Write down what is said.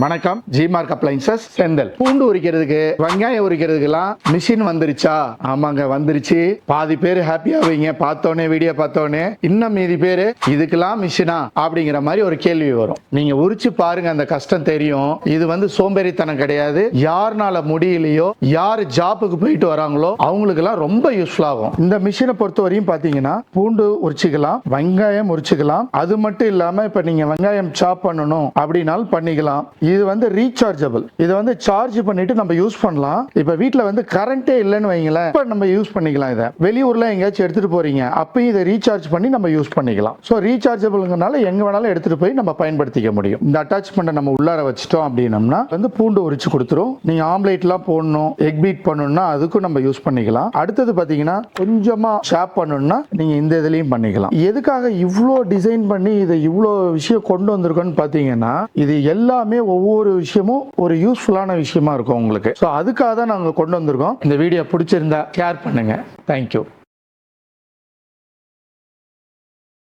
வணக்கம். ஜிமார்க் அப்ளைன்சஸ் செந்தல். பூண்டு உரிக்கிறதுக்கு வெங்காயம் உரிக்கிறதுக்கெல்லாம் மிஷின் வந்துருச்சா? ஆமாங்க, வந்துருச்சு. பாதி பேர் ஹாப்பியா வைங்க, பார்த்தோன்னே வீடியோ பார்த்தோன்னே. இன்னும் மீதி பேர் இதுக்கெல்லாம் மிஷினா அப்படிங்கிற மாதிரி ஒரு கேள்வி வரும். நீங்க உரிச்சு பாருங்க, அந்த கஷ்டம் தெரியும். இது சோம்பேறித்தனம் கிடையாது. யாருனால முடியலையோ, யார் ஜாப்புக்கு போயிட்டு வராங்களோ அவங்களுக்கெல்லாம் ரொம்ப யூஸ்ஃபுல் ஆகும். இந்த மிஷினை பொறுத்தவரையும் பாத்தீங்கன்னா பூண்டு உரிச்சுக்கலாம், வெங்காயம் உரிச்சுக்கலாம். அது மட்டும் இல்லாம இப்ப நீங்க வெங்காயம் சாப் பண்ணணும் அப்படின்னாலும் பண்ணிக்கலாம். இது ரீசார்ஜபிள். இதை சார்ஜ் பண்ணிட்டு நம்ம யூஸ் பண்ணலாம். இப்ப வீட்டுல கரண்டே இல்லைன்னு வைங்களேன், இப்ப நம்ம யூஸ் பண்ணிக்கலாம். இதை வெளியூர்ல எங்கேயாச்சும் எடுத்துட்டு போறீங்க, அப்பயும் இதை ரீசார்ஜ் பண்ணி நம்ம யூஸ் பண்ணிக்கலாம். ஸோ ரீசார்ஜபிள்னால எங்க வேணாலும் எடுத்துட்டு போய் நம்ம பயன்படுத்திக்க முடியும். இந்த அட்டாச்மெண்ட் நம்ம உள்ளார வச்சிட்டோம் அப்படின்னம்னா பூண்டு உரிச்சு கொடுத்துரும். நீங்க ஆம்லேட்லாம் போடணும், எக் பீட் பண்ணணும்னா அதுக்கும் நம்ம யூஸ் பண்ணிக்கலாம். அடுத்தது பாத்தீங்கன்னா கொஞ்சமா ஷாப் பண்ணணும்னா நீங்க இந்த இதுலயும் பண்ணிக்கலாம். எதுக்காக இவ்வளோ டிசைன் பண்ணி இதை இவ்வளோ விஷயம் கொண்டு வந்திருக்கோன்னு பாத்தீங்கன்னா, இது எல்லாமே ஒவ்வொரு விஷயமும் ஒரு யூஸ்ஃபுல்லான விஷயமா இருக்கும் உங்களுக்கு. ஸோ அதுக்காக தான் நாங்கள் கொண்டு வந்திருக்கோம். இந்த வீடியோ பிடிச்சிருந்தா ஷேர் பண்ணுங்க. தேங்க்யூ.